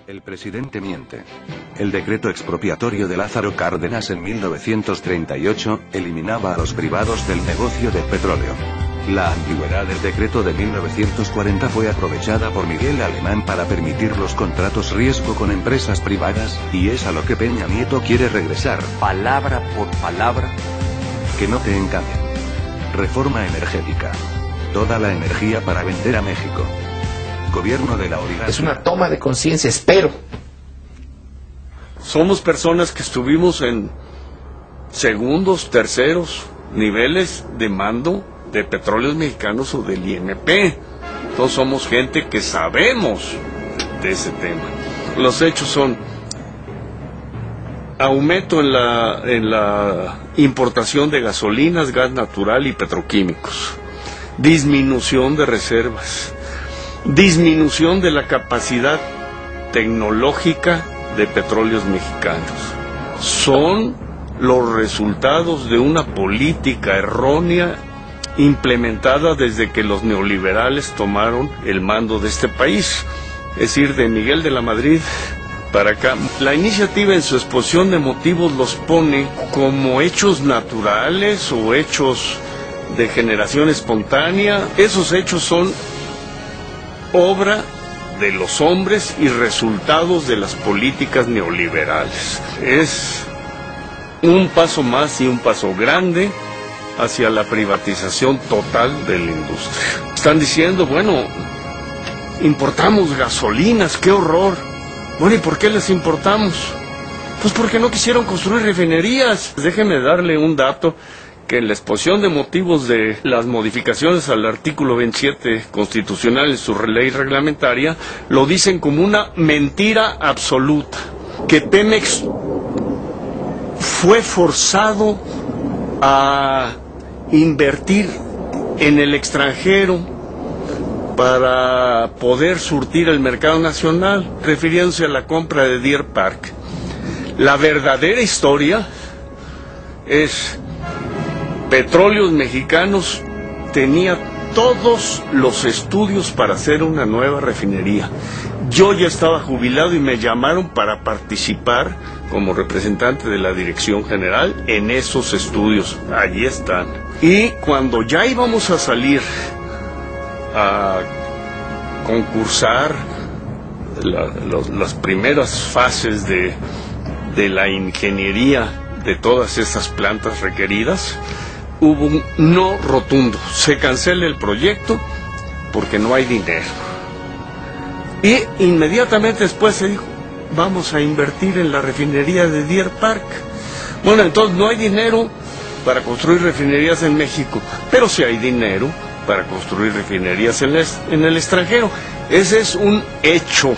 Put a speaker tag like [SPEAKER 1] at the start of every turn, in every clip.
[SPEAKER 1] El presidente miente. El decreto expropiatorio de Lázaro Cárdenas en 1938 eliminaba a los privados del negocio del petróleo. La ambigüedad del decreto de 1940 fue aprovechada por Miguel Alemán para permitir los contratos riesgo con empresas privadas, y es a lo que Peña Nieto quiere regresar, palabra por palabra. Que no te engañen. Reforma energética. Toda la energía para vender a México. Gobierno de la oligarquía.
[SPEAKER 2] Es una toma de conciencia, espero.
[SPEAKER 3] Somos personas que estuvimos en segundos, terceros niveles de mando de Petróleos Mexicanos o del IMP. Todos somos gente que sabemos de ese tema. Los hechos son aumento en la importación de gasolinas, gas natural y petroquímicos, disminución de reservas, disminución de la capacidad tecnológica de Petróleos Mexicanos. Son los resultados de una política errónea implementada desde que los neoliberales tomaron el mando de este país, es decir, de Miguel de la Madrid para acá. La iniciativa en su exposición de motivos los pone como hechos naturales o hechos de generación espontánea. Esos hechos son obra de los hombres y resultados de las políticas neoliberales. Es un paso más y un paso grande hacia la privatización total de la industria. Están diciendo, bueno, importamos gasolinas, qué horror. Bueno, ¿y por qué les importamos? Pues porque no quisieron construir refinerías. Déjenme darle un dato que en la exposición de motivos de las modificaciones al artículo 27 constitucional en su ley reglamentaria, lo dicen como una mentira absoluta, que Pemex fue forzado a invertir en el extranjero para poder surtir el mercado nacional, refiriéndose a la compra de Deer Park. La verdadera historia es: Petróleos Mexicanos tenía todos los estudios para hacer una nueva refinería. Yo ya estaba jubilado y me llamaron para participar como representante de la dirección general en esos estudios. Allí están. Y cuando ya íbamos a salir a concursar las primeras fases de la ingeniería de todas estas plantas requeridas, hubo un no rotundo. Se cancela el proyecto porque no hay dinero. Y inmediatamente después se dijo, vamos a invertir en la refinería de Deer Park. Bueno, entonces no hay dinero para construir refinerías en México, pero sí hay dinero para construir refinerías en el extranjero. Ese es un hecho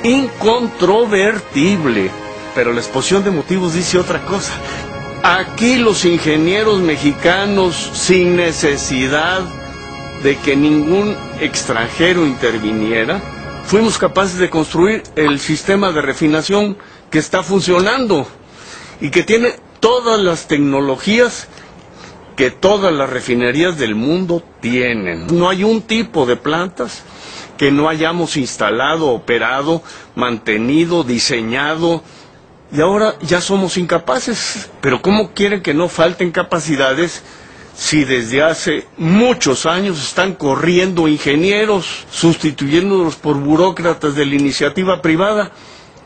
[SPEAKER 3] incontrovertible. Pero la exposición de motivos dice otra cosa. Aquí los ingenieros mexicanos, sin necesidad de que ningún extranjero interviniera, fuimos capaces de construir el sistema de refinación que está funcionando y que tiene todas las tecnologías que todas las refinerías del mundo tienen. No hay un tipo de plantas que no hayamos instalado, operado, mantenido, diseñado. Y ahora ya somos incapaces. Pero ¿cómo quieren que no falten capacidades si desde hace muchos años están corriendo ingenieros, sustituyéndolos por burócratas de la iniciativa privada?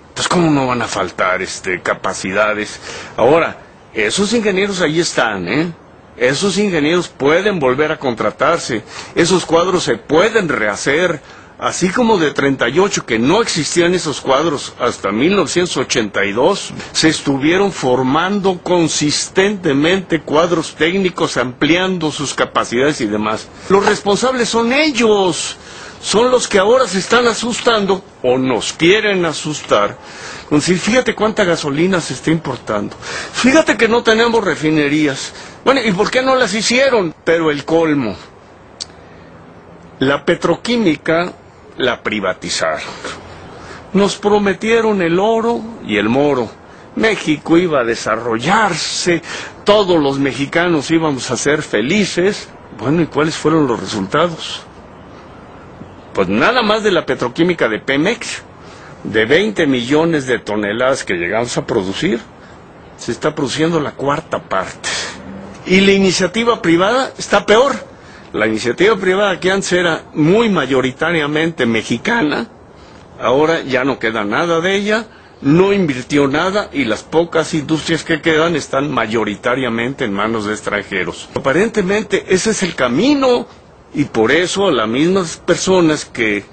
[SPEAKER 3] Entonces, ¿cómo no van a faltar capacidades? Ahora, esos ingenieros ahí están, ¿eh? Esos ingenieros pueden volver a contratarse. Esos cuadros se pueden rehacer. Así como de 38, que no existían esos cuadros hasta 1982, se estuvieron formando consistentemente cuadros técnicos, ampliando sus capacidades y demás. Los responsables son ellos, son los que ahora se están asustando, o nos quieren asustar, con decir, fíjate cuánta gasolina se está importando, fíjate que no tenemos refinerías. Bueno, ¿y por qué no las hicieron? Pero el colmo, la petroquímica la privatizaron. Nos prometieron el oro y el moro. México iba a desarrollarse, todos los mexicanos íbamos a ser felices. Bueno, ¿y cuáles fueron los resultados? Pues nada más de la petroquímica de Pemex, De 20 millones de toneladas que llegamos a producir, se está produciendo la cuarta parte. Y la iniciativa privada está peor. La iniciativa privada, que antes era muy mayoritariamente mexicana, ahora ya no queda nada de ella, no invirtió nada y las pocas industrias que quedan están mayoritariamente en manos de extranjeros. Aparentemente ese es el camino y por eso las mismas personas que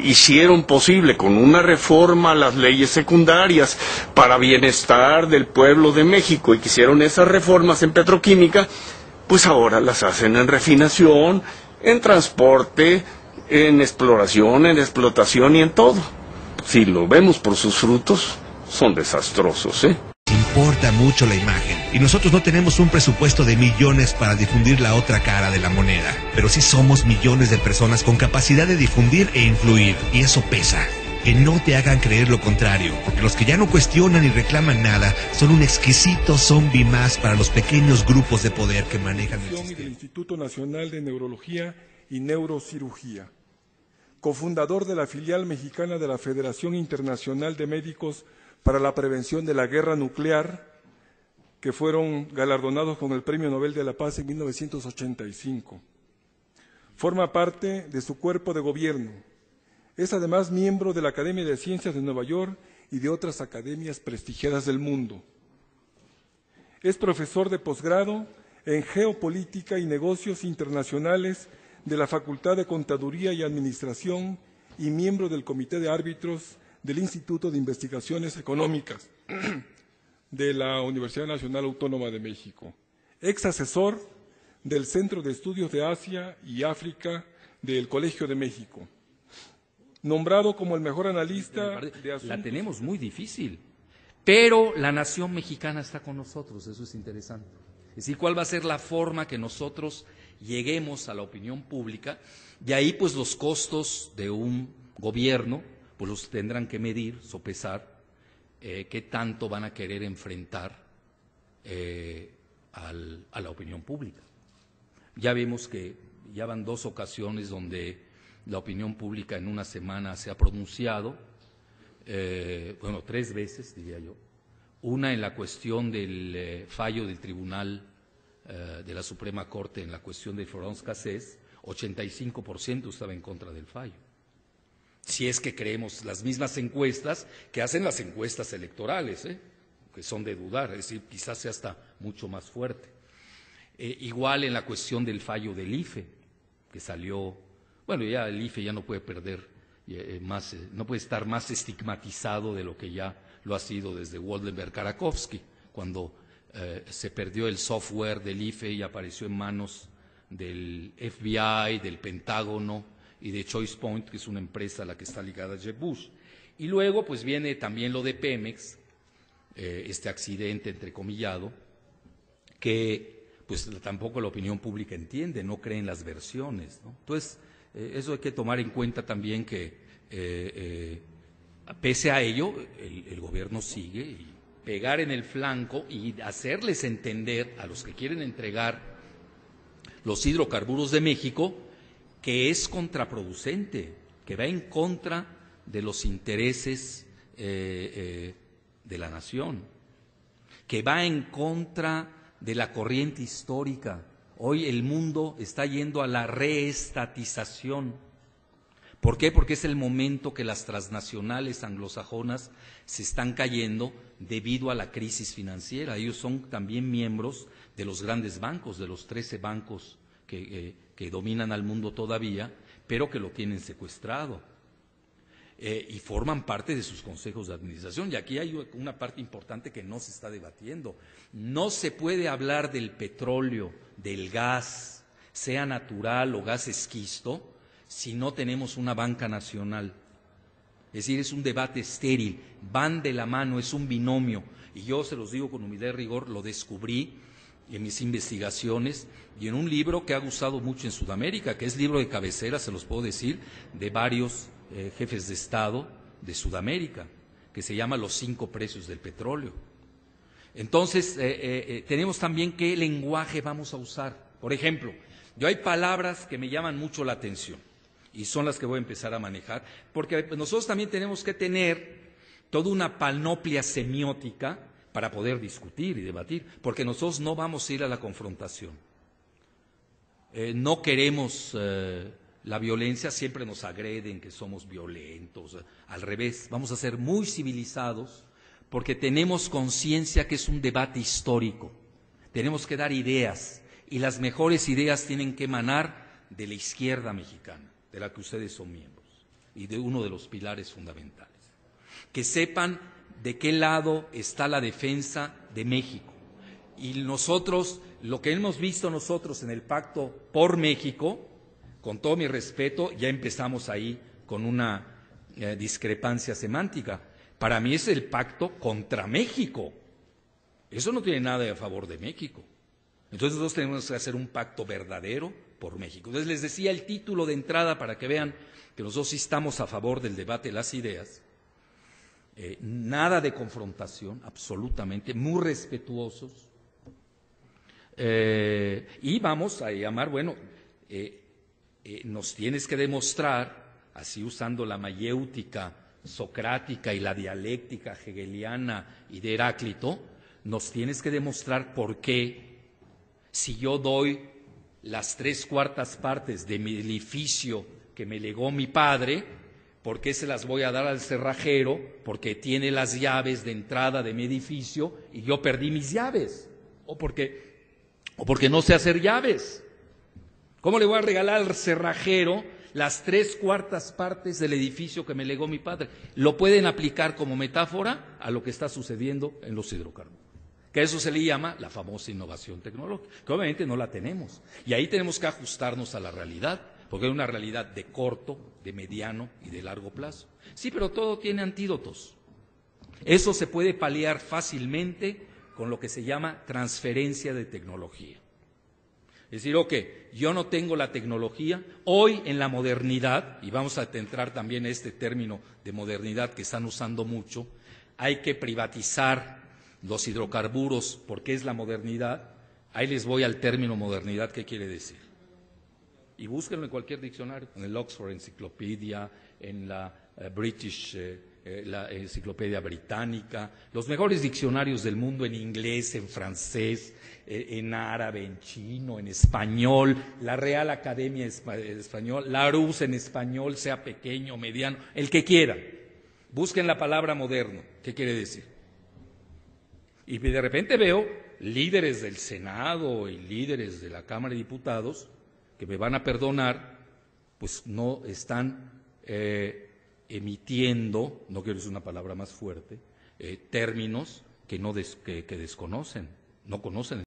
[SPEAKER 3] hicieron posible con una reforma las leyes secundarias para bienestar del pueblo de México y que hicieron esas reformas en petroquímica, pues ahora las hacen en refinación, en transporte, en exploración, en explotación y en todo. Si lo vemos por sus frutos, son desastrosos, ¿eh?
[SPEAKER 4] Importa mucho la imagen y nosotros no tenemos un presupuesto de millones para difundir la otra cara de la moneda, pero sí somos millones de personas con capacidad de difundir e influir, y eso pesa. Que no te hagan creer lo contrario, porque los que ya no cuestionan ni reclaman nada son un exquisito zombie más para los pequeños grupos de poder que manejan el sistema.
[SPEAKER 5] Del Instituto Nacional de Neurología y Neurocirugía, cofundador de la filial mexicana de la Federación Internacional de Médicos para la Prevención de la Guerra Nuclear, que fueron galardonados con el Premio Nobel de la Paz en 1985. Forma parte de su cuerpo de gobierno. Es además miembro de la Academia de Ciencias de Nueva York y de otras academias prestigiadas del mundo. Es profesor de posgrado en Geopolítica y Negocios Internacionales de la Facultad de Contaduría y Administración y miembro del Comité de Árbitros del Instituto de Investigaciones Económicas de la Universidad Nacional Autónoma de México. Ex asesor del Centro de Estudios de Asia y África del Colegio de México. Nombrado como el mejor analista de asuntos.
[SPEAKER 6] La tenemos muy difícil, pero la nación mexicana está con nosotros, eso es interesante. Es decir, ¿cuál va a ser la forma que nosotros lleguemos a la opinión pública? Y ahí pues los costos de un gobierno pues los tendrán que medir, sopesar, qué tanto van a querer enfrentar a la opinión pública. Ya vemos que ya van 2 ocasiones donde la opinión pública en una semana se ha pronunciado, 3 veces diría yo. Una en la cuestión del fallo del Tribunal de la Suprema Corte en la cuestión de Florence Cassés, 85% estaba en contra del fallo. Si es que creemos las mismas encuestas que hacen las encuestas electorales, que son de dudar, es decir, quizás sea hasta mucho más fuerte. Igual en la cuestión del fallo del IFE, que salió, ya el IFE ya no puede perder más, no puede estar más estigmatizado de lo que ya lo ha sido desde Waldenberg-Karakowski, cuando se perdió el software del IFE y apareció en manos del FBI, del Pentágono y de Choice Point, que es una empresa a la que está ligada Jeb Bush. Y luego pues viene también lo de Pemex, este accidente entrecomillado, que pues tampoco la opinión pública entiende, no cree en las versiones, ¿no? Entonces, eso hay que tomar en cuenta también que pese a ello, el gobierno sigue y pegar en el flanco y hacerles entender a los que quieren entregar los hidrocarburos de México que es contraproducente, que va en contra de los intereses de la nación, que va en contra de la corriente histórica. Hoy el mundo está yendo a la reestatización. ¿Por qué? Porque es el momento que las transnacionales anglosajonas se están cayendo debido a la crisis financiera. Ellos son también miembros de los grandes bancos, de los 13 bancos que dominan al mundo todavía, pero que lo tienen secuestrado. Y forman parte de sus consejos de administración. Y aquí hay una parte importante que no se está debatiendo. No se puede hablar del petróleo, del gas, sea natural o gas esquisto, si no tenemos una banca nacional. Es decir, es un debate estéril, van de la mano, es un binomio. Y yo se los digo con humildad y rigor, lo descubrí en mis investigaciones y en un libro que ha gustado mucho en Sudamérica, que es libro de cabecera, se los puedo decir, de varios jefes de Estado de Sudamérica, que se llama Los 5 precios del petróleo. Entonces, tenemos también qué lenguaje vamos a usar. Por ejemplo, yo hay palabras que me llaman mucho la atención y son las que voy a empezar a manejar, porque nosotros también tenemos que tener toda una panoplia semiótica para poder discutir y debatir, porque nosotros no vamos a ir a la confrontación. No queremos la violencia, siempre nos agreden que somos violentos, al revés, vamos a ser muy civilizados, porque tenemos conciencia que es un debate histórico, tenemos que dar ideas, y las mejores ideas tienen que emanar de la izquierda mexicana, de la que ustedes son miembros, y de uno de los pilares fundamentales. Que sepan de qué lado está la defensa de México. Y nosotros, lo que hemos visto nosotros en el Pacto por México, con todo mi respeto, ya empezamos ahí con una discrepancia semántica. Para mí es el pacto contra México. Eso no tiene nada a favor de México. Entonces nosotros tenemos que hacer un pacto verdadero por México. Entonces les decía el título de entrada para que vean que nosotros sí estamos a favor del debate de las ideas. Nada de confrontación, absolutamente, muy respetuosos. Y vamos a llamar, bueno, nos tienes que demostrar, así usando la mayéutica socrática y la dialéctica hegeliana y de Heráclito, nos tienes que demostrar por qué, si yo doy las 3/4 partes de mi edificio que me legó mi padre, ¿por qué se las voy a dar al cerrajero? Porque tiene las llaves de entrada de mi edificio y yo perdí mis llaves. O porque no sé hacer llaves. ¿Cómo le voy a regalar al cerrajero las 3/4 partes del edificio que me legó mi padre? Lo pueden aplicar como metáfora a lo que está sucediendo en los hidrocarburos. Que a eso se le llama la famosa innovación tecnológica, que obviamente no la tenemos. Y ahí tenemos que ajustarnos a la realidad, porque hay una realidad de corto, de mediano y de largo plazo. Sí, pero todo tiene antídotos. Eso se puede paliar fácilmente con lo que se llama transferencia de tecnología. Es decir, yo no tengo la tecnología, hoy en la modernidad, y vamos a entrar también a este término de modernidad que están usando mucho, hay que privatizar los hidrocarburos porque es la modernidad. Ahí les voy al término modernidad, ¿qué quiere decir? Y búsquenlo en cualquier diccionario, en el Oxford Encyclopedia, en la British, la Enciclopedia Británica, los mejores diccionarios del mundo en inglés, en francés, en árabe, en chino, en español, la Real Academia Español, la Rus en español, sea pequeño, mediano, el que quiera. Busquen la palabra moderno, ¿qué quiere decir? Y de repente veo líderes del Senado y líderes de la Cámara de Diputados que me van a perdonar, pues no están emitiendo, no quiero decir una palabra más fuerte, términos que desconocen, no conocen